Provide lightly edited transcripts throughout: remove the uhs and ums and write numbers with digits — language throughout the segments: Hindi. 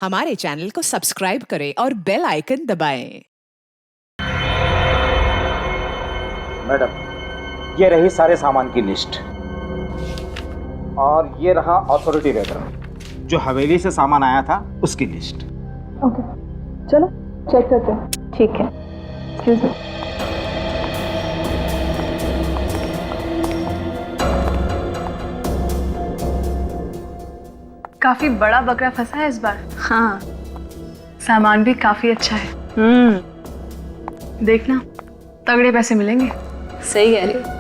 हमारे चैनल को सब्सक्राइब करें और बेल आइकन दबाएं। मैडम, ये रही सारे सामान की लिस्ट और ये रहा अथॉरिटी लेटर जो हवेली से सामान आया था उसकी लिस्ट। ओके, चलो चेक करते हैं। ठीक है, एक्सक्यूज मी। काफी बड़ा बकरा फंसा है इस बार। हाँ। सामान भी काफी अच्छा है। देखना तगड़े पैसे मिलेंगे। सही कह रही हो।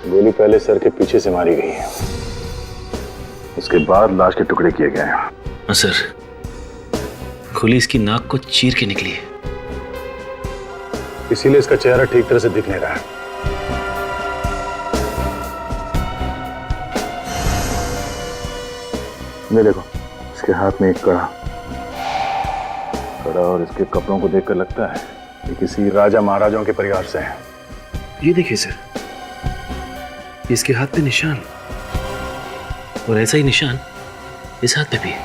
गोली पहले सर के पीछे से मारी गई है, उसके बाद लाश के टुकड़े किए गए हैं। हाँ सर, गोली इसकी नाक को चीर के निकली है, इसीलिए इसका चेहरा ठीक तरह से दिख नहीं रहा है। ये देखो, इसके हाथ में एक कड़ा और इसके कपड़ों को देखकर लगता है कि किसी राजा महाराजाओं के परिवार से है। ये देखिए सर, इसके हाथ पे निशान, और ऐसा ही निशान इस हाथ पे भी है।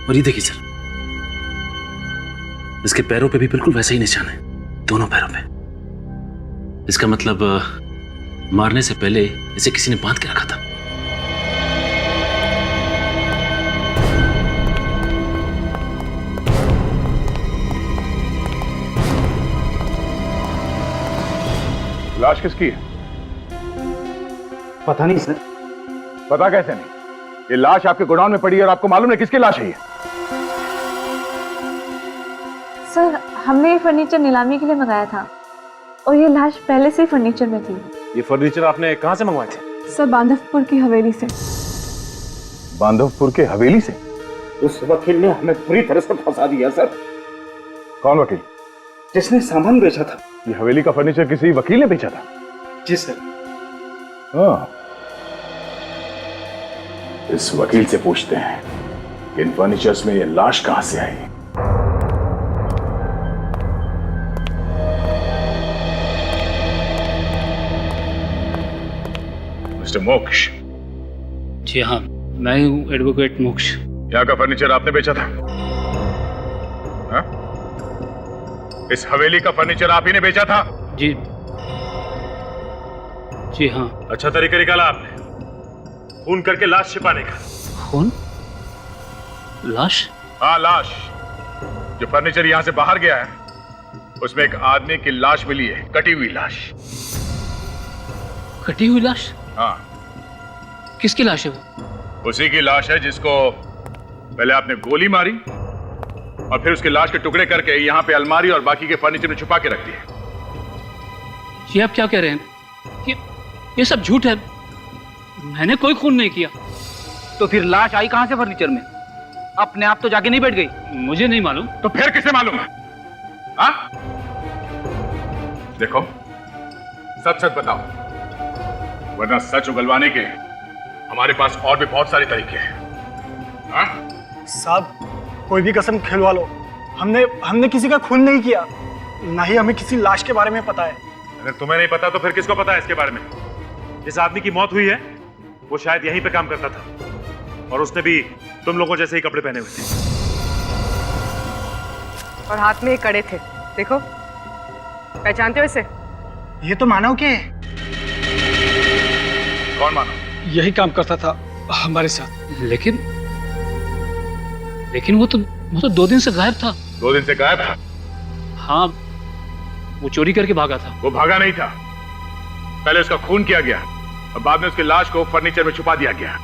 और ये देखिए सर, इसके पैरों पे भी बिल्कुल वैसा ही निशान है, दोनों पैरों पे। इसका मतलब मारने से पहले इसे किसी ने बांध के रखा था। लाश किसकी है? पता नहीं सर। पता कैसे नहीं? ये लाश आपके गोडाउन में पड़ी है और आपको मालूम है किसकी लाश है ये? सर, हमने ये फर्नीचर नीलामी के लिए मंगाया था और ये लाश पहले से ही फर्नीचर में थी। ये फर्नीचर आपने कहां से मंगवाए थे? सर, बांधवपुर की हवेली से। बांधवपुर के हवेली से? उस वकील ने हमें पूरी तरह से फंसा दिया सर। कौन वकील? जिसने सामान बेचा था। ये हवेली का फर्नीचर किसी वकील ने बेचा था? जी सर। हाँ, इस वकील से पूछते हैं कि इन फर्नीचर्स में ये लाश कहां से आई। मिस्टर मोक्ष। जी हाँ, मैं हूँ एडवोकेट मोक्ष। यहाँ का फर्नीचर आपने बेचा था? हाँ? इस हवेली का फर्नीचर आप ही ने बेचा था? जी जी हाँ। अच्छा तरीका निकाला आपने खून करके लाश छिपाने का। खून? लाश? हाँ, लाश। जो फर्नीचर यहाँ से बाहर गया है उसमें एक आदमी की लाश मिली है, कटी हुई लाश। कटी हुई लाश? हाँ। किसकी लाश है वो? उसी की लाश है जिसको पहले आपने गोली मारी और फिर उसकी लाश के टुकड़े करके यहाँ पे अलमारी और बाकी के फर्नीचर में छुपा के रख दिया। जी आप क्या कह रहे हैं? ये सब झूठ है, मैंने कोई खून नहीं किया। तो फिर लाश आई कहां से फर्नीचर में? अपने आप तो जाके नहीं बैठ गई? मुझे नहीं मालूम। तो फिर किसे मालूम है? हाँ? देखो, सच सच बताओ, वरना सच उगलवाने के हमारे पास और भी बहुत सारे तरीके हैं। हाँ? साहब, कोई भी कसम खिलवा लो, हमने किसी का खून नहीं किया, ना ही हमें किसी लाश के बारे में पता है। अगर तुम्हें नहीं पता तो फिर किसको पता है इसके बारे में? जिस आदमी की मौत हुई है वो शायद यहीं पे काम करता था और उसने भी तुम लोगों जैसे ही कपड़े पहने हुए थे। और हाथ में ये कड़े थे, देखो, पहचानते हो इसे? ये तो मानव के है। कौन मानव? यही काम करता था हमारे साथ। लेकिन वो तो 2 दिन से गायब था। 2 दिन से गायब था? हाँ, वो चोरी करके भागा था। वो भागा नहीं था, पहले उसका खून किया गया और बाद में उसकी लाश को फर्नीचर में छुपा दिया गया।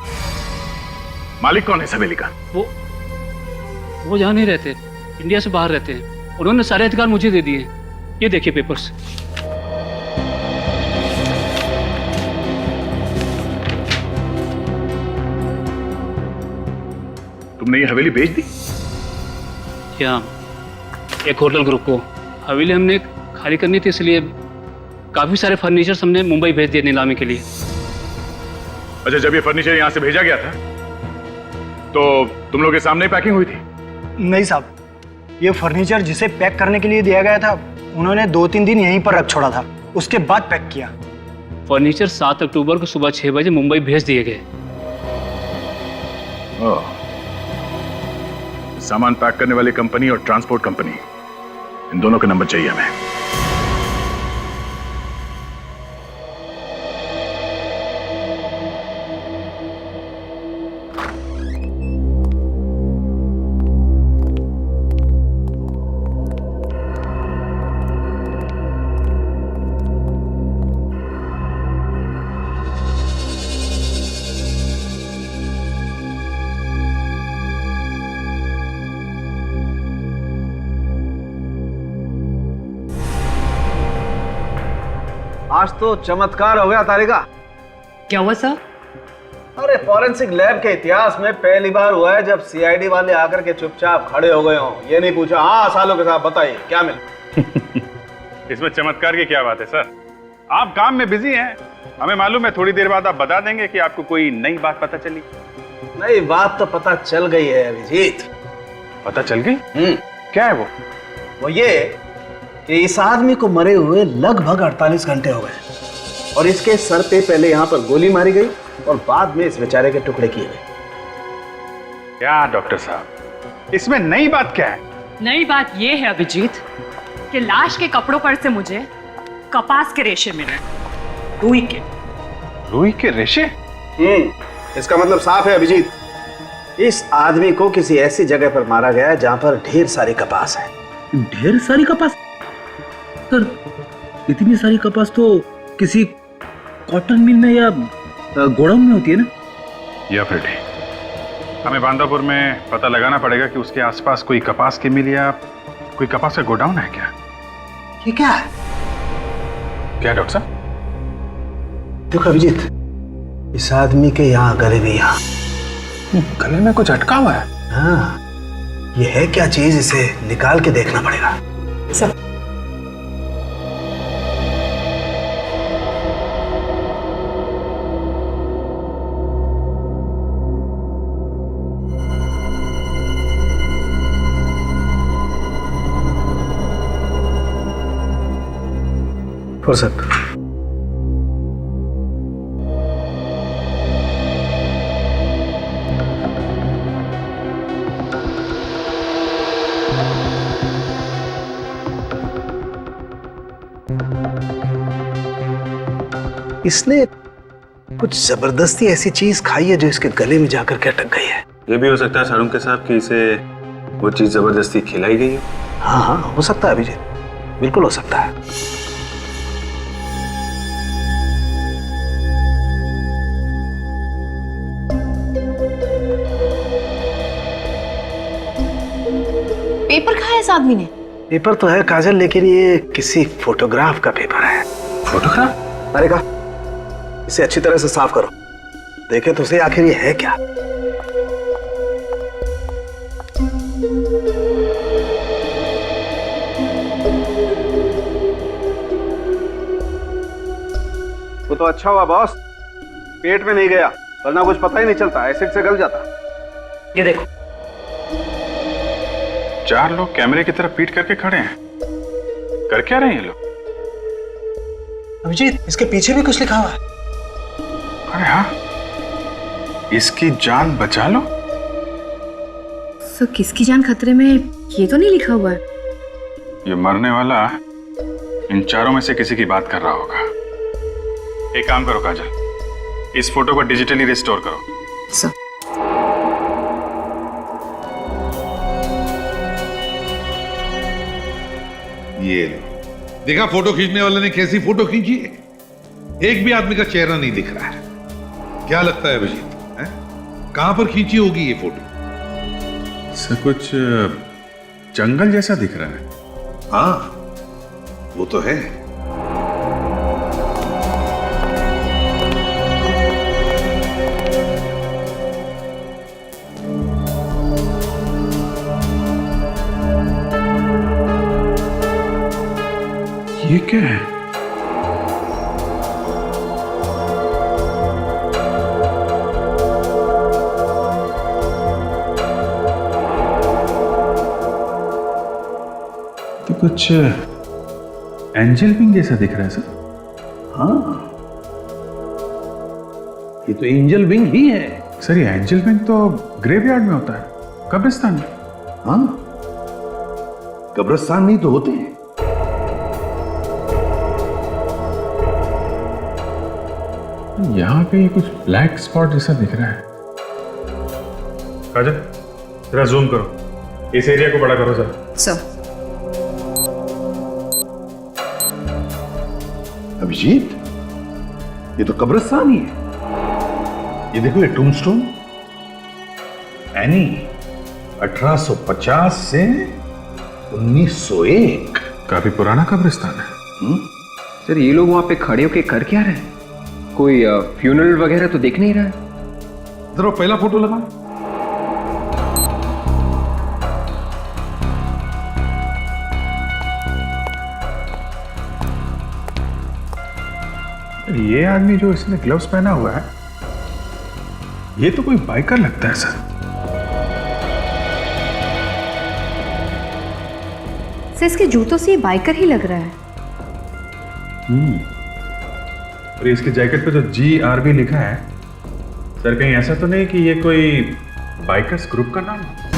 मालिक कौन है इस हवेली का? वो यहाँ नहीं रहते, इंडिया से बाहर रहते हैं। उन्होंने सारे अधिकार मुझे दे दिए। ये देखिए पेपर्स। तुमने ये हवेली बेच दी? क्या एक होटल ग्रुप को हवेली हमने खाली करनी थी, इसलिए काफी सारे फर्नीचर हमने मुंबई भेज दिए नीलामी के लिए। अच्छा, जब ये फर्नीचर यहाँ से भेजा गया था तो तुम लोग के सामने पैकिंग हुई थी? नहीं साहब, ये फर्नीचर जिसे पैक करने के लिए दिया गया था उन्होंने 2-3 दिन यहीं पर रख छोड़ा था, उसके बाद पैक किया। फर्नीचर 7 अक्टूबर को सुबह 6 बजे मुंबई भेज दिए गए। सामान पैक करने वाली कंपनी और ट्रांसपोर्ट कंपनी, इन दोनों के नंबर चाहिए हमें। आज तो चमत्कार हो गया तारिका। क्या हुआ सर? अरे फॉरेंसिक लैब के इतिहास में पहली बार हुआ है जब सीआईडी वाले आकर के चुपचाप खड़े हो गए हों, ये नहीं पूछा हाँ सालों के साथ बताइए क्या मिला। इसमें चमत्कार की क्या बात है सर? आप काम में बिजी हैं, हमें मालूम है। थोड़ी देर बाद आप बता देंगे कि आपको कोई नई बात पता चली। नई बात तो पता चल गई है अभिजीत। पता चल गई? क्या है वो? वो ये कि इस आदमी को मरे हुए लगभग 48 घंटे हो गए और इसके सर पे पहले यहाँ पर गोली मारी गई और बाद में इस बेचारे के टुकड़े किए गए। क्या डॉक्टर साहब, इसमें नई बात क्या है? नई बात यह है अभिजीत कि लाश के कपड़ों पर से मुझे कपास के रेशे मिले, रुई के। रुई के रेशे? इसका मतलब साफ है अभिजीत, इस आदमी को किसी ऐसी जगह पर मारा गया जहां पर ढेर सारी कपास है। ढेर सारी कपास? सर, इतनी सारी कपास तो किसी कॉटन मिल में या गोडाउन में होती है ना? या फिर ठीक, हमें बांदापुर में पता लगाना पड़ेगा कि उसके आसपास कोई कपास की मिल या कोई कपास का गोडाउन है क्या? ये क्या है? क्या डॉक्टर साहब? देखो अभिजीत, इस आदमी के यहाँ गले में यहाँ गले में कुछ अटका हुआ है। हाँ, ये है क्या चीज, इसे निकाल के देखना पड़ेगा। सब फुर्सत। इसने कुछ जबरदस्ती ऐसी चीज खाई है जो इसके गले में जाकर के अटक गई है। ये भी हो सकता है सारुण के साहब कि इसे वो चीज जबरदस्ती खिलाई गई है। हाँ हाँ, हो सकता है अभिजीत, बिल्कुल हो सकता है। पेपर कहाँ है इस आदमी ने? पेपर तो है काजल, लेकिन ये किसी फोटोग्राफ का पेपर है। फोटोग्राफ? अरे कहा, इसे अच्छी तरह से साफ करो, देखे तो सही आखिर ये है क्या। वो तो अच्छा हुआ बॉस, पेट में नहीं गया, वरना कुछ पता ही नहीं चलता, एसिड से गल जाता। ये देखो, 4 लोग कैमरे की तरफ पीट करके खड़े हैं, कर क्या रहे हैं ये लोग? अभिजीत, इसके पीछे भी कुछ लिखा हुआ है। अरे हाँ, इसकी जान बचा लो। सर, किसकी जान खतरे में, ये तो नहीं लिखा हुआ है। ये मरने वाला इन चारों में से किसी की बात कर रहा होगा। एक काम करो काजल, इस फोटो को डिजिटली रिस्टोर करो। सर, ये लो। देखा फोटो खींचने वाले ने कैसी फोटो खींची है? एक भी आदमी का चेहरा नहीं दिख रहा है। क्या लगता है अभिजीत, कहां पर खींची होगी ये फोटो? सर कुछ जंगल जैसा दिख रहा है। हाँ, वो तो है। ये क्या है? तो कुछ एंजल विंग जैसा दिख रहा है सर। हाँ, ये तो एंजल विंग ही है। सर ये एंजल विंग तो ग्रेवयार्ड में होता है, कब्रिस्तान में। हाँ, कब्रिस्तान में ही तो होते हैं। यहाँ पे कुछ ब्लैक स्पॉट जैसा दिख रहा है। काजल, जरा जूम करो, इस एरिया को बड़ा करो सर। सर अभिजीत, ये तो कब्रिस्तान ही है। ये देखो, ये टूमस्टोन एनी 1850 से 1901। काफी पुराना कब्रिस्तान है। सर ये लोग वहां पे खड़े होके कर क्या रहे हैं? कोई फ्यूनरल वगैरह तो देख नहीं रहा है। जरा पहला फोटो लगा। ये आदमी जो इसने ग्लव्स पहना हुआ है, ये तो कोई बाइकर लगता है सर। सर इसके जूतों से ये बाइकर ही लग रहा है। और इसके जैकेट पे जो GRB लिखा है, सर कहीं ऐसा तो नहीं कि ये कोई बाइकर्स ग्रुप का नाम है?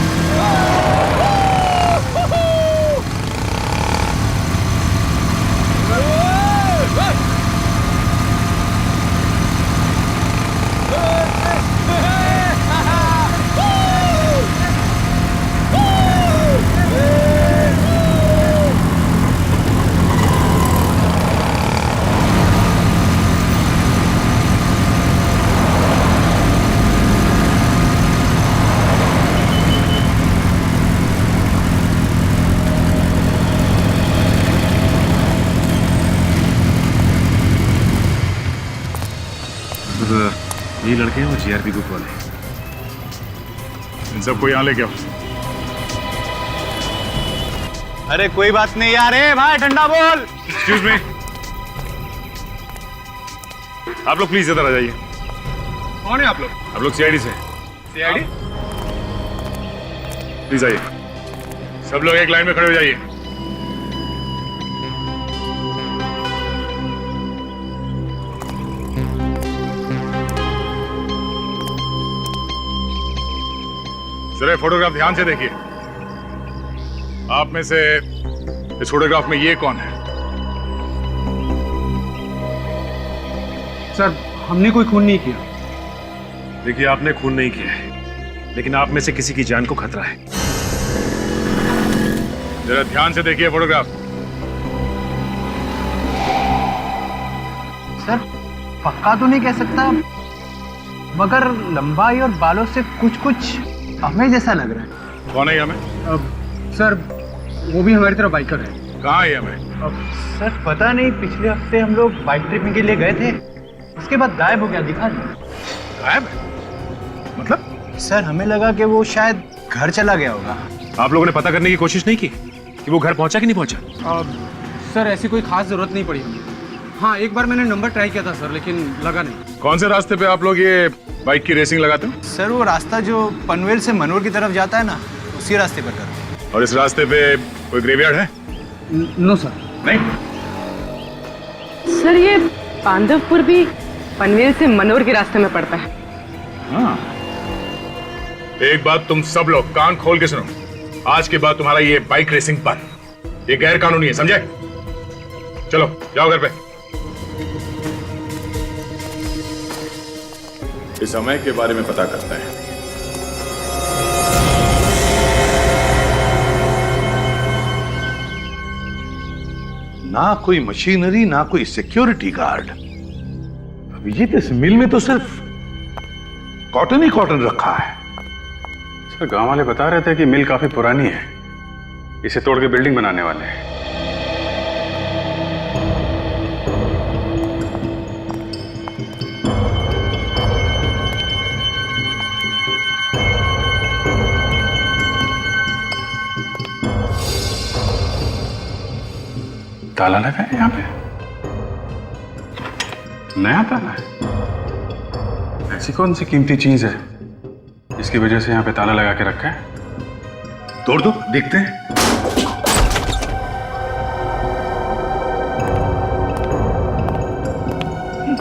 ये लड़के हैं वो GRB ग्रुप वाले। इन सबको यहाँ लेके आओ। अरे कोई बात नहीं यार, भाई ठंडा बोल। एक्सक्यूज मी, आप लोग प्लीज इधर आ जाइए। कौन है आप लोग? आप लोग CID से। CID? प्लीज आइए, सब लोग एक लाइन में खड़े हो जाइए। जरा फोटोग्राफ ध्यान से देखिए। आप में से इस फोटोग्राफ में ये कौन है? सर हमने कोई खून नहीं किया। देखिए, आपने खून नहीं किया है, लेकिन आप में से किसी की जान को खतरा है। जरा ध्यान से देखिए फोटोग्राफ। सर पक्का तो नहीं कह सकता, मगर लंबाई और बालों से कुछ कुछ हमें जैसा लग रहा है। कौन है ये हमें? सर वो भी हमारी तरह बाइकर है। कहाँ है ये हमें? सर पता नहीं, पिछले हफ्ते हम लोग बाइक ट्रिपिंग के लिए गए थे, उसके बाद गायब हो गया, दिखा नहीं। गायब? मतलब? सर हमें लगा कि वो शायद घर चला गया होगा। आप लोगों ने पता करने की कोशिश नहीं की कि वो घर पहुंचा कि नहीं पहुंचा? सर ऐसी कोई खास जरूरत नहीं पड़ी हमें। हाँ एक बार मैंने नंबर ट्राई किया था सर, लेकिन लगा नहीं। कौन से रास्ते पे आप लोग ये बाइक की रेसिंग लगाते हो? सर वो रास्ता जो पनवेल से मनोर की तरफ जाता है ना, उसी रास्ते पर करते हैं। और इस रास्ते पे कोई ग्रेवयार्ड है? No sir. नहीं? सर ये पांडवपुर भी पनवेल से मनोर के रास्ते में पड़ता है। हाँ। एक बात तुम सब लोग कान खोल के सुनो, आज के बाद तुम्हारा ये बाइक रेसिंग बंद। ये गैर कानूनी है, समझे? चलो जाओ घर पे। इस समय के बारे में पता करते हैं। ना कोई मशीनरी, ना कोई सिक्योरिटी गार्ड। अभिजीत, इस मिल में तो सिर्फ कॉटन ही कॉटन रखा है। सर, गांव वाले बता रहे थे कि मिल काफी पुरानी है, इसे तोड़ के बिल्डिंग बनाने वाले हैं। ताला लगा है यहाँ पे, नया ताला है। ऐसी कौन सी कीमती चीज है जिसकी वजह से यहाँ पे ताला लगा के रखा है? तोड़ दो, देखते हैं।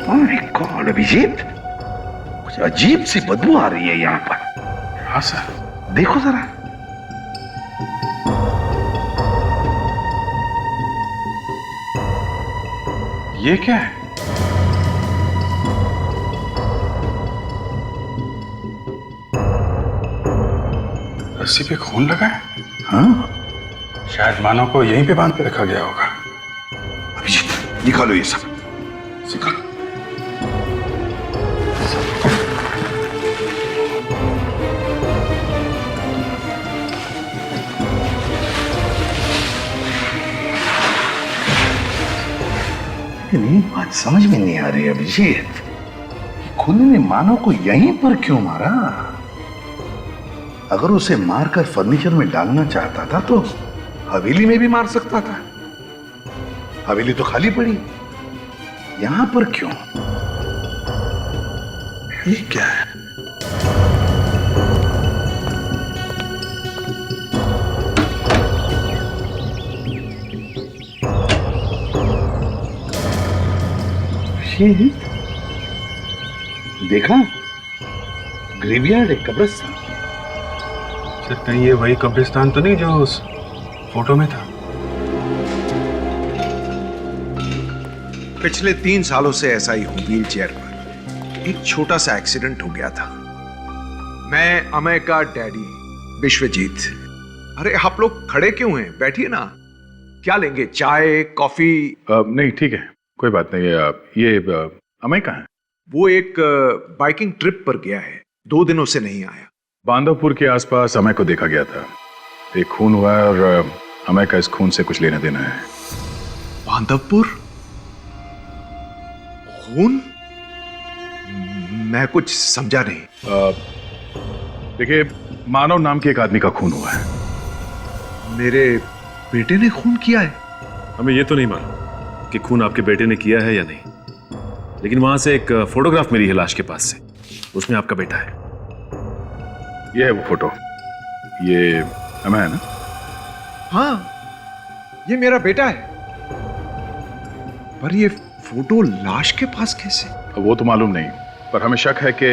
माय गॉड अभिजीत, कुछ अजीब सी बदबू आ रही है यहाँ पर। हाँ सर, देखो जरा। ये क्या है? रस्सी पे खून लगा है। हाँ, शायद मानव को यहीं पे बांध के रखा गया होगा। अभिजीत, निकालो ये सब, निकालो। लेकिन एक बात समझ में नहीं आ रही अभिजीत, खूनी ने मानव को यहीं पर क्यों मारा? अगर उसे मारकर फर्नीचर में डालना चाहता था तो हवेली में भी मार सकता था। हवेली तो खाली पड़ी, यहां पर क्यों? ये क्या है? ये देखा, ग्रेवयार्ड है, कब्रिस्तान। सर, कहीं ये वही कब्रिस्तान तो नहीं जो उस फोटो में था? पिछले 3 सालों से ऐसा ही हूं। व्हील चेयर पर एक छोटा सा एक्सीडेंट हो गया था। मैं अमय का डैडी विश्वजीत। अरे आप लोग खड़े क्यों हैं? बैठिए ना। क्या लेंगे, चाय, कॉफी? नहीं, ठीक है, कोई बात नहीं। ये अमय कहाँ है? वो एक बाइकिंग ट्रिप पर गया है, 2 दिनों से नहीं आया। बांधवपुर के आसपास अमय को देखा गया था। एक खून हुआ है और अमय का इस खून से कुछ लेना देना है। बांधवपुर? खून? मैं कुछ समझा नहीं। देखिए, मानव नाम के एक आदमी का खून हुआ है। मेरे बेटे ने खून किया है? हमें ये तो नहीं मालूम कि खून आपके बेटे ने किया है या नहीं, लेकिन वहां से एक फोटोग्राफ मिली है लाश के पास से, उसमें आपका बेटा है। ये है वो फोटो। ये अमय है ना? हाँ, ये मेरा बेटा है। पर ये फोटो लाश के पास कैसे? वो तो मालूम नहीं, पर हमें शक है कि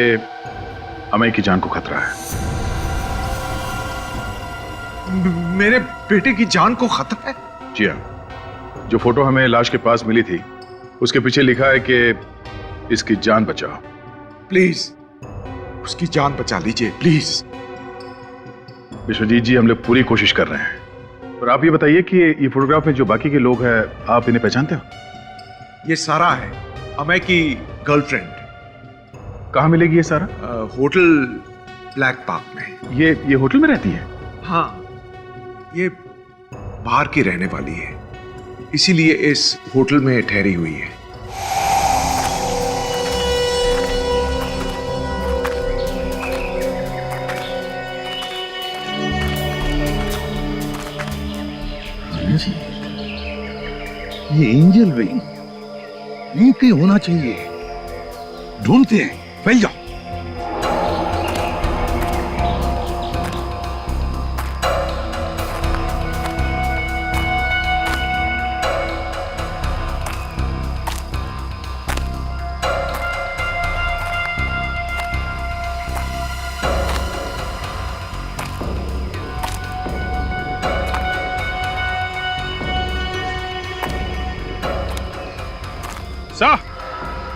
अमय की जान को खतरा है। मेरे बेटे की जान को खतरा है? जी हाँ, जो फोटो हमें लाश के पास मिली थी उसके पीछे लिखा है कि इसकी जान बचाओ। प्लीज उसकी जान बचा लीजिए, प्लीज। विश्वजीत जी, हम लोग पूरी कोशिश कर रहे हैं। पर आप ये बताइए कि ये फोटोग्राफ में जो बाकी के लोग हैं, आप इन्हें पहचानते हो? ये सारा है अमय की गर्लफ्रेंड। कहाँ मिलेगी ये सारा? होटल ब्लैक पार्क में। ये होटल में रहती है? हाँ, ये बाहर की रहने वाली है, इसीलिए इस होटल में ठहरी हुई है। ये एंजल विंग यहीं कहीं होना चाहिए। ढूंढते हैं, फैल जाओ।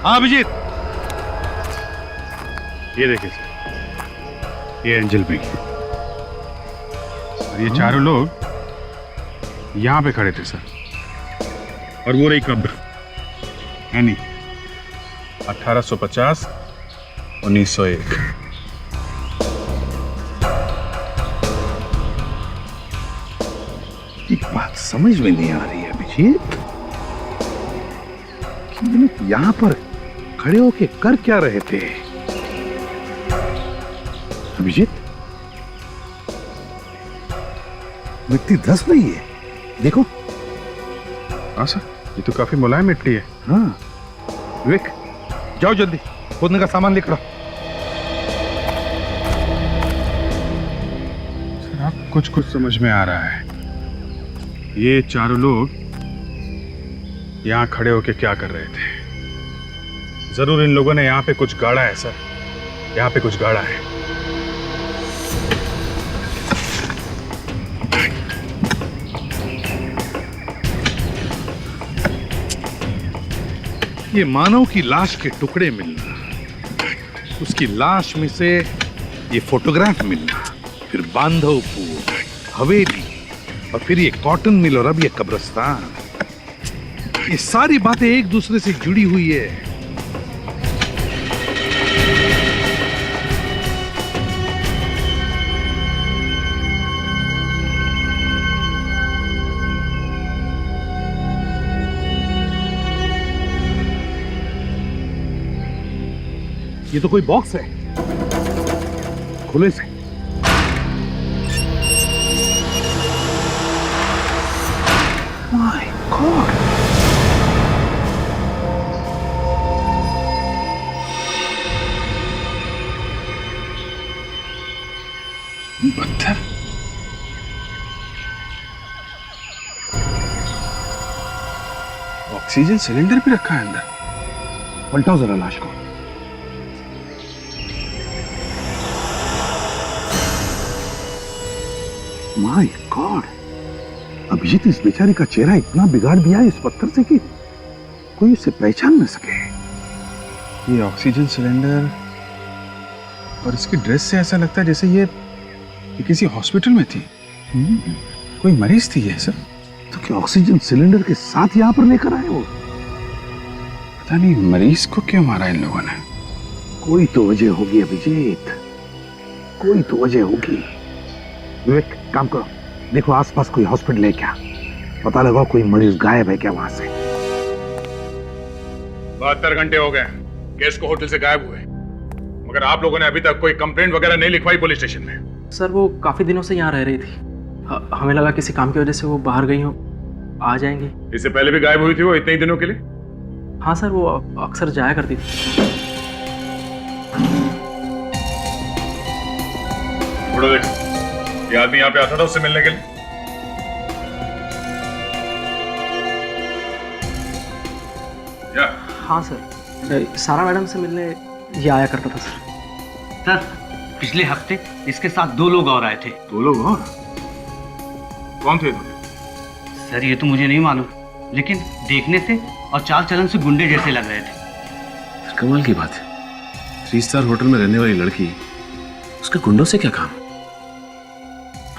हाँ अभिजीत, ये देखिए सर, ये एंजल विंग। ये चारों लोग यहाँ पे खड़े थे सर। और वो रही कब्र, एनी, 1850 1901। एक बात समझ में नहीं आ रही है अभिजीत, कि ये लोग यहां पर खड़े होके कर क्या रहे थे? अभिजीत, मिट्टी धंस रही है, देखो। हाँ सर, ये तो काफी मुलायम मिट्टी है। हाँ विवेक, जाओ जल्दी खोदने का सामान लेकर आओ। सर आप कुछ समझ में आ रहा है, ये चारों लोग यहां खड़े होके क्या कर रहे थे? जरूर इन लोगों ने यहां पे कुछ गाड़ा है सर, यहां पे कुछ गाड़ा है। ये मानव की लाश के टुकड़े मिलना, उसकी लाश में से ये फोटोग्राफ मिलना, फिर बांधवपुर, हवेली, और फिर ये कॉटन मिल, और अब ये कब्रिस्तान, ये सारी बातें एक दूसरे से जुड़ी हुई है। ये तो कोई बॉक्स है, खुले से। माय गॉड, पत्थर, ऑक्सीजन सिलेंडर भी रखा है अंदर। पलटाओ जरा लाश को। माय गॉड, अभिजीत, इस बेचारी का चेहरा इतना बिगाड़ दिया है इस पत्थर से कि कोई उसे पहचान न सके। ये ऑक्सीजन सिलेंडर और इसकी ड्रेस से ऐसा लगता है जैसे ये किसी हॉस्पिटल में थी, कोई मरीज थी ये सर। तो क्या ऑक्सीजन सिलेंडर के साथ यहां पर लेकर आए वो? पता नहीं मरीज को क्यों मारा इन लोगों ने। कोई तो वजह होगी अभिजीत, कोई तो वजह होगी। विवेक, काम करो, देखो आसपास कोई हॉस्पिटल है क्या, पता लगाओ कोई मरीज गायब है क्या वहां से। 72 घंटे हो गए केस को होटल से गायब हुए, मगर आप लोगों ने अभी तक कोई कंप्लेंट वगैरह नहीं लिखवाई पुलिस स्टेशन में। सर वो काफी दिनों से यहाँ रह रही थी, हमें लगा किसी काम की वजह से वो बाहर गई हो, आ जाएंगी। इससे पहले भी गायब हुई थी वो इतने ही दिनों के लिए? हाँ सर, वो अक्सर जाया करती थी। फोटो देखो, ये आदमी यहाँ पे आता था उससे मिलने के लिए? क्या? हाँ सर, सारा मैडम से मिलने ये आया करता था सर। सर पिछले हफ्ते इसके साथ 2 लोग और आए थे। 2 लोग और? कौन थे? सर ये तो मुझे नहीं मालूम, लेकिन देखने से और चाल चलन से गुंडे जैसे लग रहे थे। कमाल की बात है, 3 स्टार होटल में रहने वाली लड़की, उसका गुंडों से क्या काम?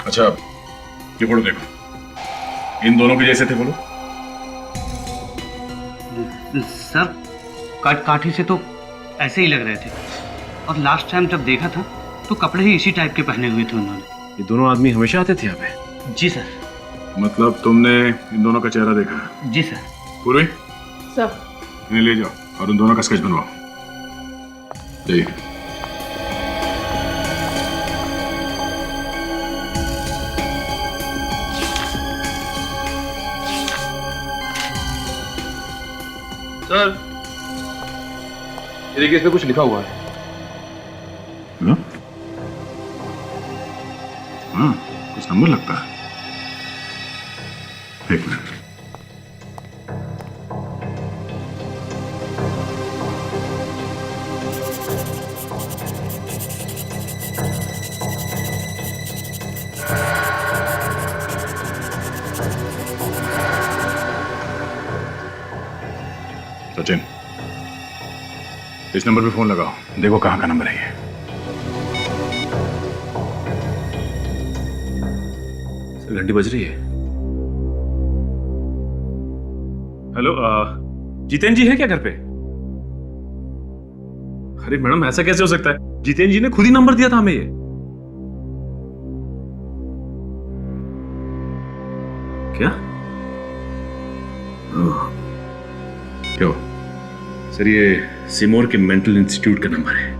अच्छा ये फोटो देखो, इन दोनों के जैसे थे बोलो। सर काठी से तो ऐसे ही लग रहे थे, और लास्ट टाइम जब देखा था तो कपड़े ही इसी टाइप के पहने हुए थे उन्होंने। ये दोनों आदमी हमेशा आते थे यहाँ पे? जी सर। मतलब तुमने इन दोनों का चेहरा देखा? जी सर। पूर्वी सर इन्हें ले जाओ और उन दोनों का स्केच बनवाओ। जाइए। सर ये देखिए, इसमें कुछ लिखा हुआ है। हाँ कुछ नंबर लगता है। एक मिनट, सचिन इस नंबर पे फोन लगाओ, देखो कहाँ का नंबर है ये। घंटी बज रही है। हेलो, जितेंद्र जी है क्या घर पे? अरे मैडम, ऐसा कैसे हो सकता है? जितेंद्र जी ने खुद ही नंबर दिया था हमें ये। क्या? क्यों सर, ये सिमोर के मेंटल इंस्टीट्यूट का नंबर है।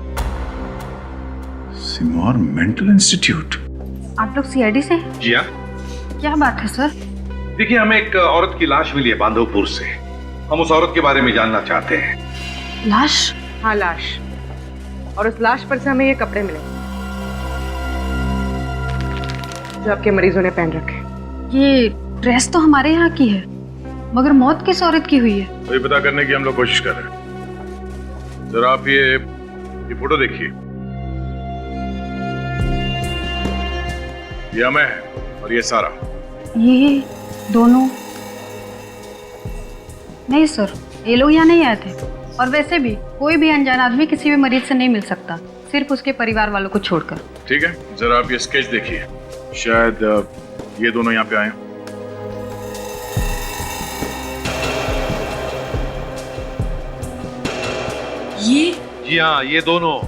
सिमोर मेंटल इंस्टीट्यूट? आप लोग सीआईडी से हैं? जी हाँ। क्या बात है सर? देखिए, हमें एक औरत की लाश मिली है बांधवपुर से। हम उस औरत के बारे में जानना चाहते हैं। लाश? हाँ, लाश। और उस लाश पर से हमें ये कपड़े मिले जो आपके मरीजों ने पहन रखे। ये ड्रेस तो हमारे यहाँ की है, मगर मौत किस औरत की हुई है? वही पता करने की हम लोग कोशिश कर रहे हैं। जरा आप ये फोटो देखिए। ये अमय है और ये सारा। ये दोनों? नहीं सर, ये लोग यहाँ नहीं आए थे। और वैसे भी कोई भी अनजान आदमी किसी भी मरीज से नहीं मिल सकता, सिर्फ उसके परिवार वालों को छोड़कर। ठीक है, जरा आप ये स्केच देखिए। शायद ये दोनों यहाँ पे आए। ये? जी हाँ, ये दोनों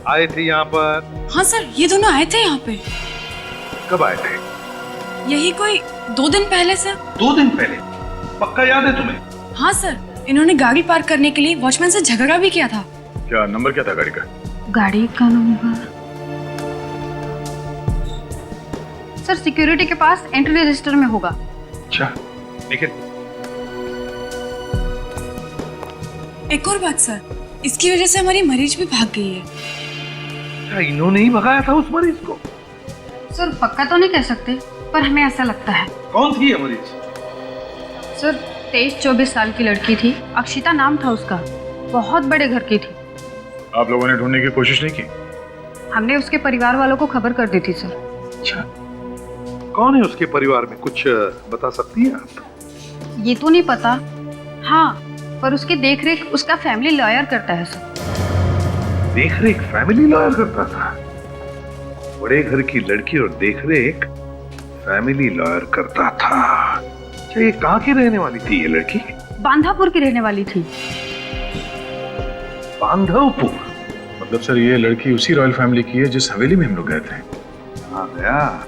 आए थे यहाँ पर। हाँ सर, ये दोनों आए थे यहाँ पे। कब आए थे? यही कोई 2 दिन पहले सर। 2 दिन पहले? पक्का याद है तुम्हें? हाँ सर, इन्होंने गाड़ी पार्क करने के लिए वॉचमैन से झगड़ा भी किया था। क्या नंबर क्या था गाड़ी का? गाड़ी का नंबर सर सिक्योरिटी के पास एंट्री रजिस्टर में होगा। अच्छा, लेकिन एक और बात सर, इसकी वजह से हमारी मरीज भी भाग गई है। क्या इन्होंने ही भगाया था उस मरीज को? सर पक्का तो नहीं कह सकते, पर हमें ऐसा लगता है। कौन थी ये मरीज? सर 23-24 साल की लड़की थी, अक्षिता नाम था उसका। बहुत बड़े घर की थी। आप लोगों ने ढूंढने की कोशिश नहीं की? हमने उसके परिवार वालों को खबर कर दी थी सर। अच्छा, कौन है उसके परिवार में, कुछ बता सकती हैं आप? ये तो नहीं पता। हाँ, पर उसकी देखरेख उसका फैमिली लॉयर करता है सर। देखरेख फैमिली लॉयर करता था? बड़े घर की लड़की और देखरेख फैमिली लॉयर करता था। अच्छा, ये कहाँ की रहने वाली थी ये लड़की? बांधापुर की रहने वाली थी। बांधवपुर? मतलब सर, ये लड़की उसी रॉयल फैमिली की है जिस हवेली में हम लोग गए थे। हाँ गया,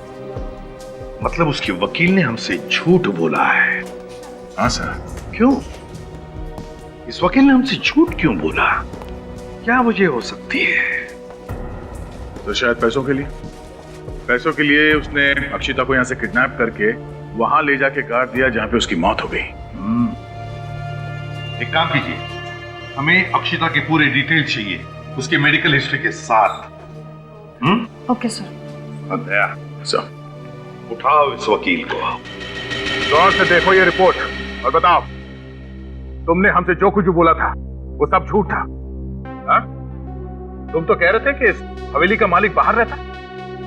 मतलब उसके वकील ने हमसे झूठ बोला है। हाँ सर। क्यों? इस वकील ने हमसे झूठ क्यों बोला? क्या वजह हो सकती है? तो शायद पैसों के लिए। पैसों के लिए उसने अक्षिता को यहाँ से किडनैप करके वहां ले जाके गाड़ दिया जहां पे उसकी मौत हो गई। एक काम कीजिए, हमें अक्षिता के पूरे डिटेल चाहिए, उसके मेडिकल हिस्ट्री के साथ। Okay sir. दया सर, उठाओ इस वकील को। गौर से देखो ये रिपोर्ट और बताओ, तुमने हमसे जो कुछ भी बोला था वो सब झूठ था। हा? तुम तो कह रहे थे कि इस हवेली का मालिक बाहर रहता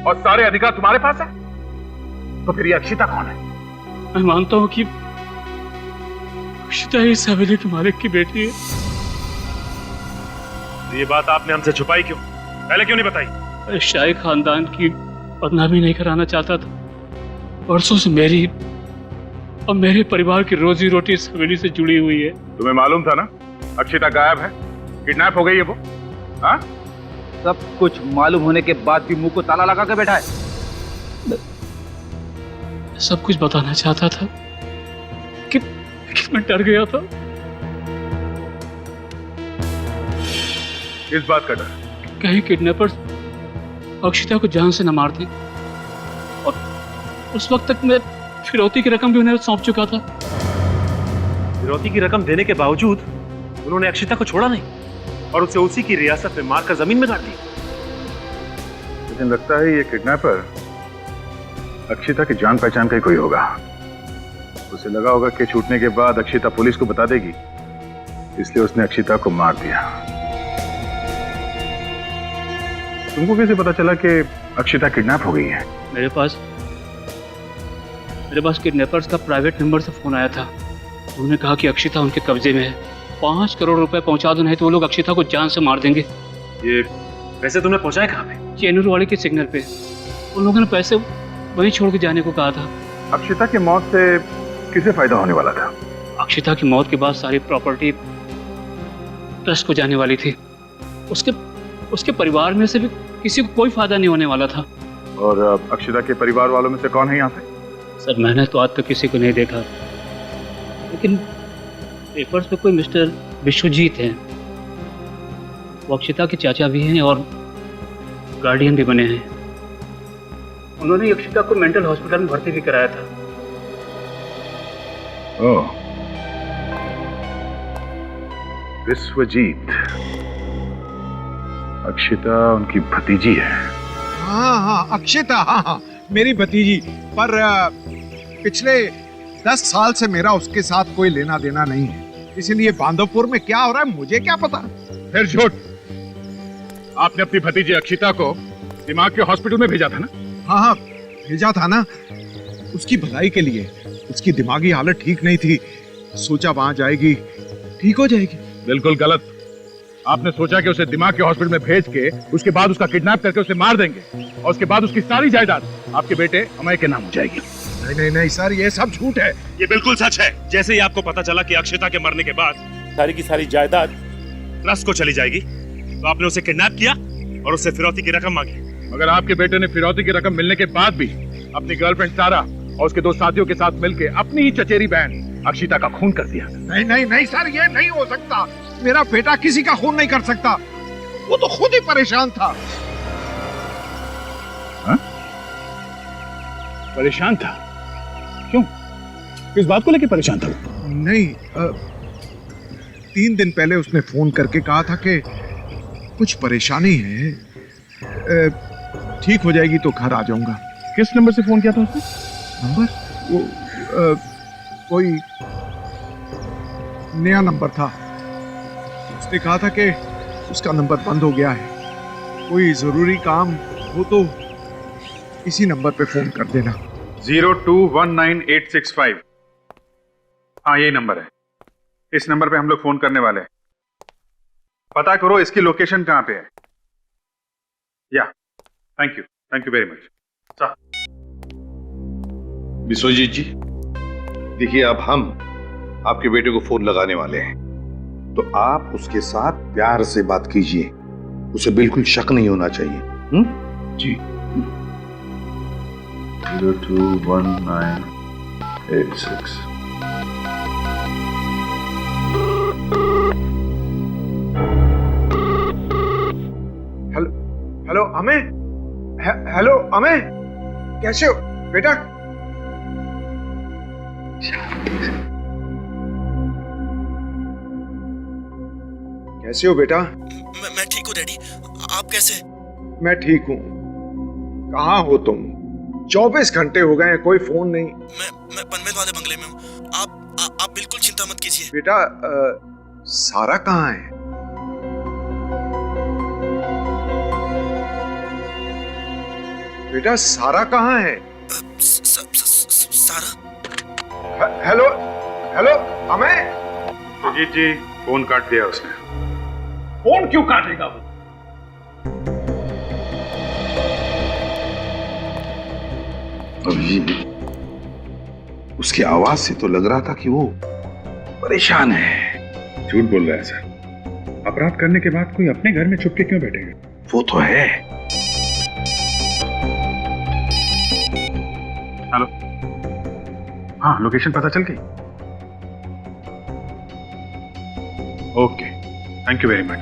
और सारे अधिकार तुम्हारे पास है। तो फिर ये अक्षिता कौन है? मैं मानता हूँ कि अक्षिता इस हवेली के मालिक की बेटी है। ये बात आपने हमसे छुपाई क्यों? पहले क्यों नहीं बताई? शाही खानदान की बदनामी नहीं कराना चाहता था। वर्षों से मेरी और मेरे परिवार की रोजी रोटी इस हवेली से जुड़ी हुई है। तुम्हें मालूम था ना अक्षिता गायब है, किडनैप हो गई है वो? हाँ? सब कुछ मालूम होने के बाद भी मुंह को ताला लगा के बैठा है। सब कुछ बताना चाहता था कि मैं डर गया था। इस बात का डर? कहीं किडनैपर्स अक्षिता को जान से न मार दें। और उस वक्त तक मैं फिरौती की रकम भी उन्हें सौंप चुका था। फिरौती की रकम देने के बावजूद उन्होंने अक्षिता को छोड़ा नहीं और उसे उसी की रियासत में मारकर जमीन में गाड़ दिया। लेकिन लगता है ये किडनैपर अक्षिता की जान पहचान का ही कोई होगा। उसे लगा होगा कि छूटने के बाद अक्षिता पुलिस को बता देगी, इसलिए उसने अक्षिता को मार दिया। तुमको कैसे पता चला कि अक्षिता किडनैप हो गई है? मेरे पास किडनैपर्स का प्राइवेट नंबर से फोन आया था। उन्होंने कहा कि अक्षिता उनके कब्जे में है, 5 करोड़ रुपए पहुंचा दो, नहीं तो वो लोग अक्षिता को जान से मार देंगे। ये पैसे तुमने पहुंचाए कहाँ पे? चेनूर वाले के सिग्नल पे। उन लोगों ने पैसे वहीं छोड़ के जाने को कहा था। अक्षिता की मौत से किसे फायदा होने वाला था? अक्षिता की मौत के बाद सारी प्रॉपर्टी ट्रस्ट को जाने वाली थी। उसके परिवार में से भी किसी को कोई फायदा नहीं होने वाला था। और अक्षिता के परिवार वालों में से कौन है यहाँ पे? सर मैंने तो आज तक किसी को नहीं देखा, लेकिन पेपर्स पे कोई मिस्टर विश्वजीत हैं। वो अक्षिता के चाचा भी हैं और गार्डियन भी बने हैं। उन्होंने अक्षिता को मेंटल हॉस्पिटल में भर्ती भी कराया था। ओह, विश्वजीत, अक्षिता उनकी भतीजी है। हाँ, अक्षिता, हाँ, मेरी भतीजी। पर पिछले 10 साल से मेरा उसके साथ कोई लेना देना नहीं है, इसलिए बांधवपुर में क्या हो रहा है मुझे क्या पता। फिर झूठ। आपने अपनी भतीजी अक्षिता को दिमाग के हॉस्पिटल में भेजा था ना? हाँ, भेजा था ना, उसकी भलाई के लिए। उसकी दिमागी हालत ठीक नहीं थी, सोचा वहां जाएगी ठीक हो जाएगी। बिल्कुल गलत। आपने सोचा कि उसे दिमाग के हॉस्पिटल में भेज के उसके बाद उसका किडनैप करके उसे मार देंगे और उसके बाद उसकी सारी जायदाद आपके बेटे अमय के नाम हो जाएगी। नहीं सर, ये सब झूठ है। ये बिल्कुल सच है। जैसे ही आपको पता चला कि अक्षिता के मरने के बाद सारी की सारी जायदाद ट्रस्ट को चली जाएगी, तो आपने उसे किडनैप किया और उससे फिरौती की रकम मांगी। मगर आपके बेटे ने फिरौती की रकम मिलने के बाद भी अपनी गर्लफ्रेंड सारा और उसके 2 साथियों के साथ मिलकर अपनी ही चचेरी बहन अक्षिता का खून कर दिया। नहीं सर, ये नहीं हो सकता। मेरा बेटा किसी का खून नहीं कर सकता, वो तो खुद ही परेशान था। हा? परेशान था? क्यों? किस बात को लेकर परेशान था? नहीं, 3 दिन पहले उसने फोन करके कहा था कि कुछ परेशानी है, ठीक हो जाएगी तो घर आ जाऊंगा। किस नंबर से फोन किया था उसने? नंबर? वो कोई नया नंबर था। उसने कहा था कि उसका नंबर बंद हो गया है, कोई जरूरी काम हो तो इसी नंबर पे फोन कर देना। 0219865। हाँ, यही नंबर है। इस नंबर पे हम लोग फोन करने वाले हैं। पता करो इसकी लोकेशन कहां पे है। या, thank you very much. Vishwajit ji, देखिए अब हम आपके बेटे को फोन लगाने वाले हैं, तो आप उसके साथ प्यार से बात कीजिए, उसे बिल्कुल शक नहीं होना चाहिए। जी। 021986। हेलो अमय, हेलो अमय, कैसे हो बेटा? कैसे हो बेटा? मैं ठीक हूँ डैडी, आप कैसे? मैं ठीक हूँ। कहाँ हो तुम? 24 घंटे हो गए हैं, कोई फोन नहीं। मैं पनवेल वाले बंगले में हूँ। आप बिल्कुल चिंता मत कीजिए। बेटा, सारा कहाँ है? बेटा, सारा कहाँ है? सारा? हेलो अमय। सुजीत जी, फोन काट दिया उसने। फोन क्यों काटेगा वो? अभिजीत, उसकी आवाज से तो लग रहा था कि वो परेशान है। झूठ बोल रहा है सर। अपराध करने के बाद कोई अपने घर में छुप के क्यों बैठेगा? वो तो है। हेलो, हाँ, लोकेशन पता चल गई? Okay, thank you very much.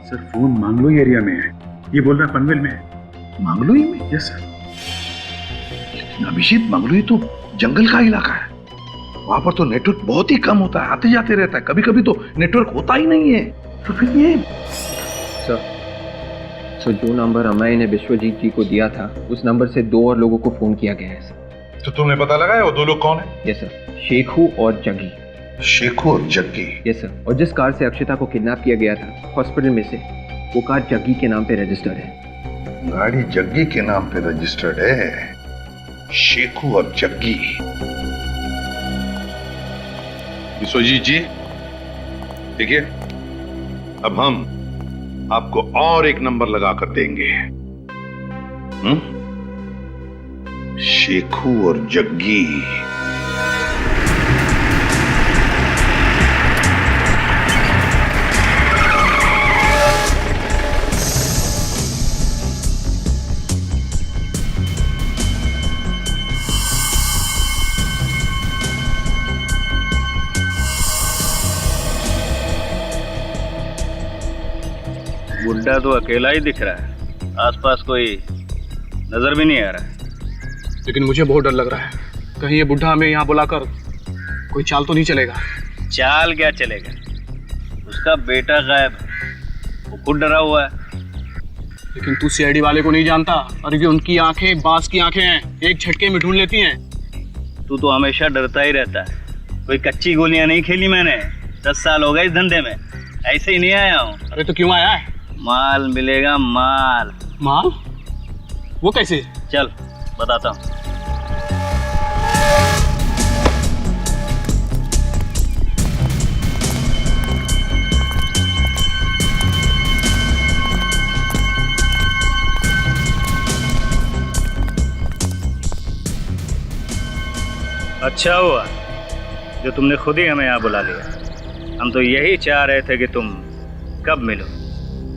Sir, phone Mangloi area में है, ये बोल रहा है पनवेल में है। मांगलोई में? Yes sir. लेकिन अभिजीत, मांगलोई तो जंगल का इलाका है, वहां पर तो नेटवर्क बहुत ही कम होता है, आते जाते रहता है, कभी कभी तो नेटवर्क होता ही नहीं है। तो फिर ये सर, जो नंबर अमय ने विश्वजीत जी को दिया था, उस नंबर से 2 और लोगों को फोन किया गया है सर। तो तुमने पता लगाया वो 2 लोग कौन है? यस सर, शेखू और जग्गी। शेखू और जग्गी? यस सर, और जिस कार से अक्षिता को किडनैप किया गया था हॉस्पिटल में से, वो कार जग्गी के नाम पे रजिस्टर्ड है। गाड़ी जग्गी के नाम पे रजिस्टर्ड है। शेखू और जग्गी। विश्वजीत जी, देखिए, अब हम आपको और एक नंबर लगा कर देंगे। शेखू और जग्गी। बुड्ढा तो अकेला ही दिख रहा है, आसपास कोई नजर भी नहीं आ रहा है। लेकिन मुझे बहुत डर लग रहा है, कहीं ये बुढ़ा हमें यहाँ बुलाकर कोई चाल तो नहीं चलेगा। चाल क्या चलेगा, उसका बेटा गायब है, वो खुद डरा हुआ है। लेकिन तू सीआईडी वाले को नहीं जानता, और ये उनकी आंखें बांस की आंखें हैं, एक झटके में ढूंढ लेती हैं। तू तो हमेशा डरता ही रहता है, कोई कच्ची गोलियां नहीं खेली मैंने, 10 साल हो गए इस धंधे में, ऐसे ही नहीं आया हूँ। अरे तो क्यों आया है? माल मिलेगा, माल। माल? वो कैसे? चल बताता हूँ। अच्छा हुआ जो तुमने खुद ही हमें यहाँ बुला लिया, हम तो यही चाह रहे थे कि तुम कब मिलो।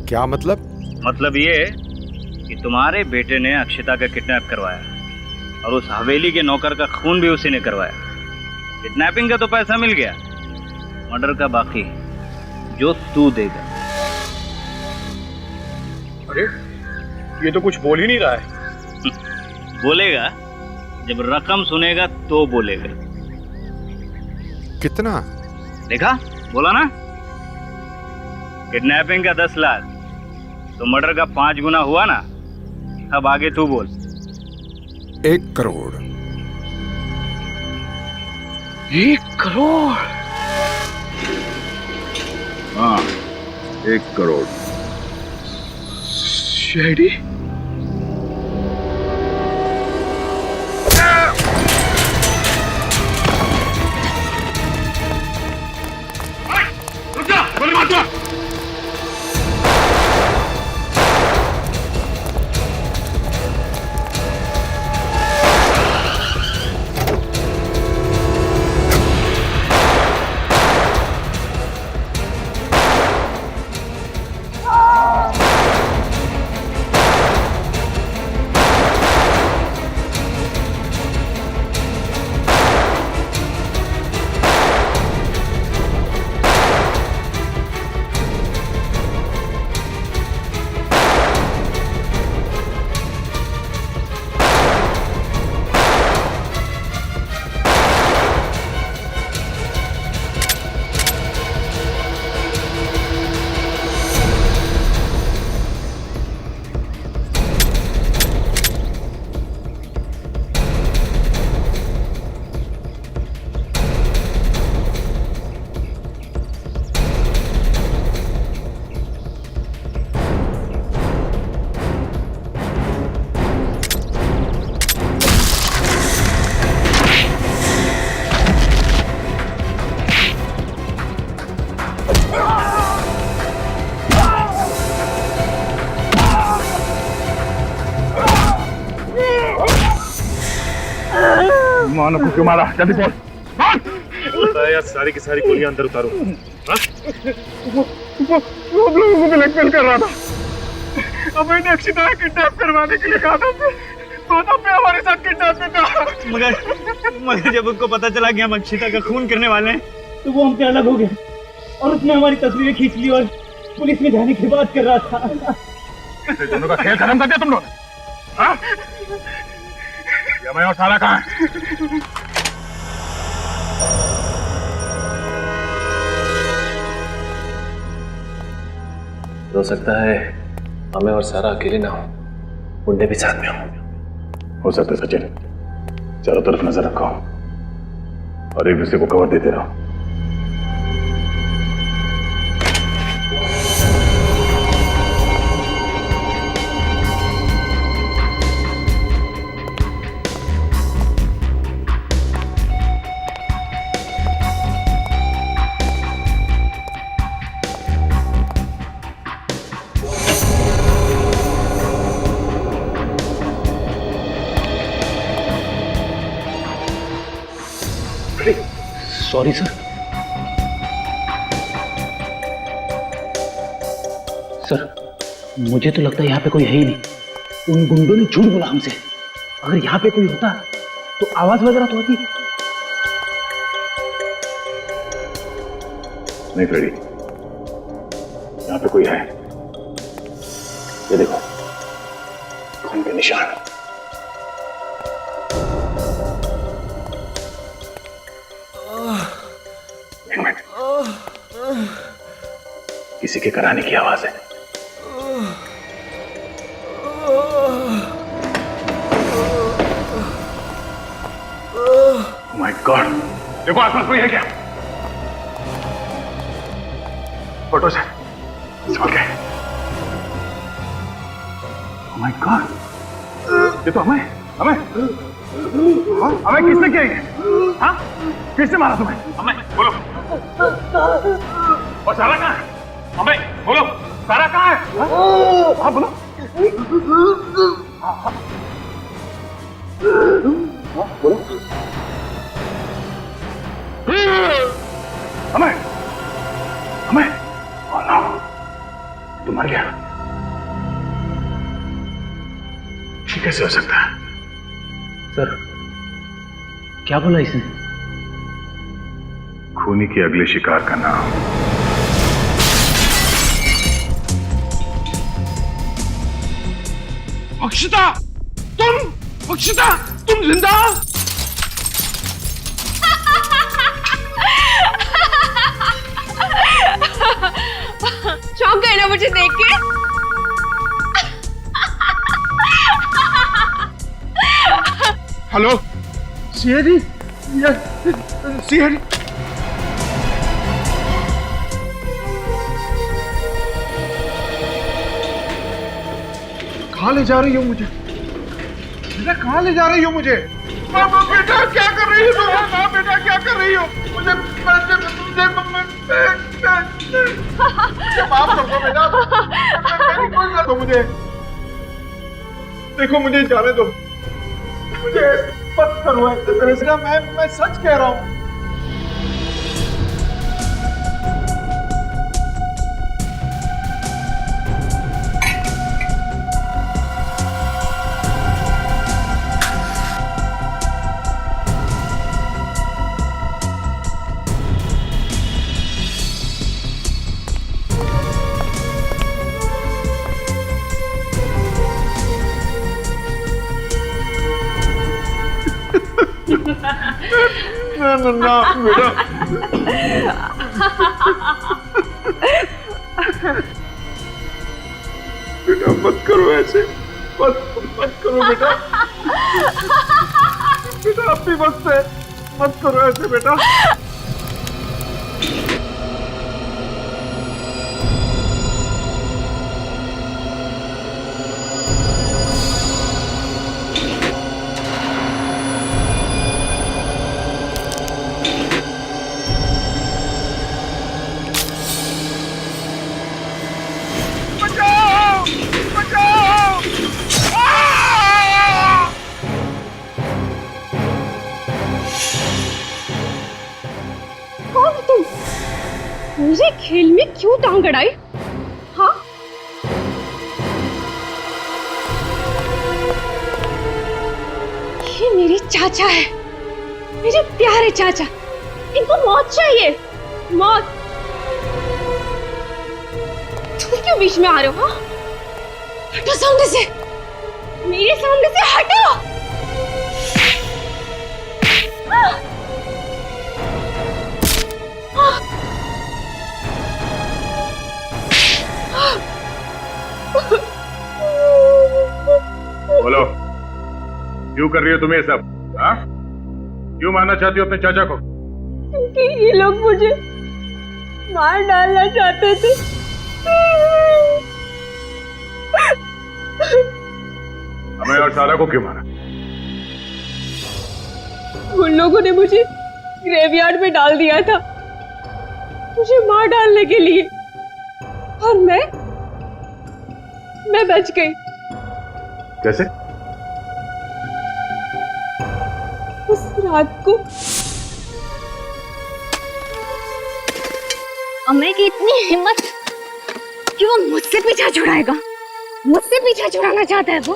क्या मतलब? मतलब ये कि तुम्हारे बेटे ने अक्षिता का किडनैप करवाया, और उस हवेली के नौकर का खून भी उसी ने करवाया। किडनैपिंग का तो पैसा मिल गया, मर्डर का बाकी जो तू देगा। अरे ये तो कुछ बोल ही नहीं रहा है। बोलेगा, जब रकम सुनेगा तो बोलेगा। कितना? देखा, बोला ना, किडनैपिंग का 10 लाख तो मर्डर का 5 गुना हुआ ना। अब आगे तू बोल। 1 करोड़। 1 करोड़? हाँ, 1 करोड़। सीआईडी? गोली मार दो। मानो को क्यों मारा? जल्दी बोल। बताया, सारी की सारी गोलियां अंदर उतारो। वो लोगों को ब्लैकमेल कर रहा था। अब मैंने अक्षिता को किडनैप करवाने के लिए कहा था, तो तब पे हमारे साथ किडनैप में था। मगर जब उसको पता चला कि हम अक्षिता का खून करने वाले हैं, तो वो हमसे अलग हो गया और उसने हमारी तस्वीरें खींच ली और पुलिस में जाने की बात कर रहा था। दोनों का खेल खत्म कर दिया तुम लोग। हाँ? मैं और सारा कहाँ है? हो सकता है हमें और सारा अकेले ना हो, मुंडे भी साथ में हो सकता है सचिन। चारों तरफ नजर रखो और एक दूसरे को कवर देते रहो। Sorry sir. सर मुझे तो लगता है यहाँ पे कोई है ही नहीं। उन गुंडों ने झूठ बोला हमसे। अगर यहाँ पे कोई होता तो आवाज वगैरह तो होती। नहीं फ्रेडी, यहाँ पे कोई है। ये देखो, खून के निशान। एक मिनट, किसी के कराने की आवाज है। माय गॉड, देखो आसपास कोई है क्या? फोटो से संभल के। माय गॉड, ये तो हमें किसने किया ये? हाँ, किसने मारा तुम्हें? हमें बोलो। और सारा कहाँ है? हमें बोलो, सारा कहाँ है? हाँ बोलो। बोलो। हमें oh no, तू मर गया। ये कैसे हो सकता है? सर, क्या बोला इसने? खूनी के अगले शिकार का नाम अक्षता, तुम जिंदा? चौंक गए ना मुझे देख के? Hello CID, CID. कहाँ ले जा रही हो मुझे? बेटा कहाँ ले जा रही हो मुझे? बेटा क्या कर रही हो तुम? बेटा क्या कर रही हो? मुझे माफ कर दो बेटा, कोई ना दो मुझे। देखो मुझे जाने दो, मुझे मत करो ऐसे तरह से। मैं सच कह रहा हूँ। ना बेटा, बेटा मत करो ऐसे, मत करो बेटा। बेटा अब भी वक्त है, मत करो ऐसे बेटा। मुझे खेल में क्यों टांग अड़ाई? हाँ, ये मेरे चाचा है, मेरे प्यारे चाचा। इनको मौत चाहिए, मौत। तुम क्यों बीच में आ रहे हो? हाँ, हटो सामने से, मेरे सामने से हटो। बोलो, क्यों कर रही हो तुम ये सब? हाँ, क्यों मारना चाहती हो अपने चाचा को? क्योंकि ये लोग मुझे मार डालना चाहते थे। हमें और सारा को क्यों मारा? उन लोगों ने मुझे ग्रेवयार्ड में डाल दिया था, मुझे मार डालने के लिए, और मैं बच गई। कैसे? उस रात को अम्मे की इतनी हिम्मत कि वो मुझसे पीछा छुड़ाएगा, मुझसे पीछा छुड़ाना चाहता है वो,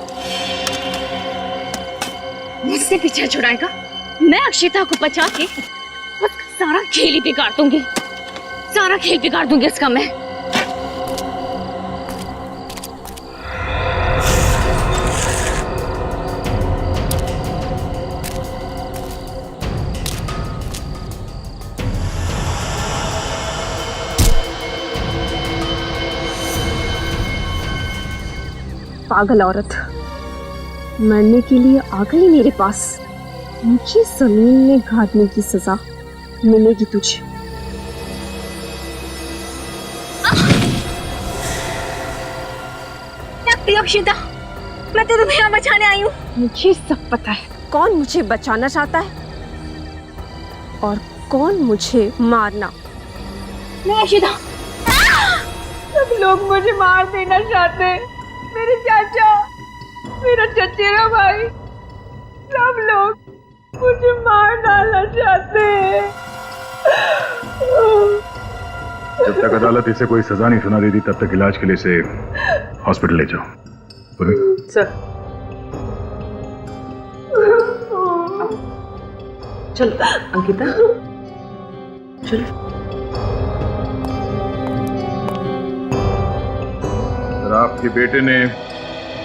मुझसे पीछा छुड़ाएगा। मैं अक्षिता को बचा के उसका सारा खेल ही बिगाड़ दूंगी, सारा खेल बिगाड़ दूंगी उसका मैं। पागल औरत मरने के लिए आ गई मेरे पास। मुझे जमीन में गाड़ने की सजा मिलेगी तुझे। अक्षिता, मैं तो तुम्हें यहाँ बचाने आई हूँ। मुझे सब पता है कौन मुझे बचाना चाहता है और कौन मुझे मारना। नहीं अक्षिता, सब लोग मुझे मार देना चाहते हैं। मेरे चाचा, मेरा चचेरा भाई, सब लोग मुझे मार डालना चाहते हैं। जब तक अदालत इसे कोई सजा नहीं सुना देती तब तक इलाज के लिए इसे हॉस्पिटल ले जाओ। सर चलो अंकिता, चलो। अगर आपके बेटे ने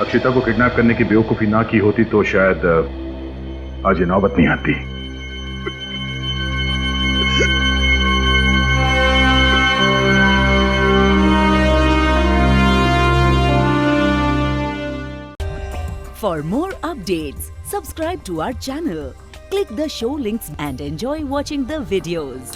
अक्षिता को किडनैप करने की बेवकूफी ना की होती तो शायद आज ये नौबत नहीं आती। For more updates, subscribe to our channel, click the show links and enjoy watching the videos.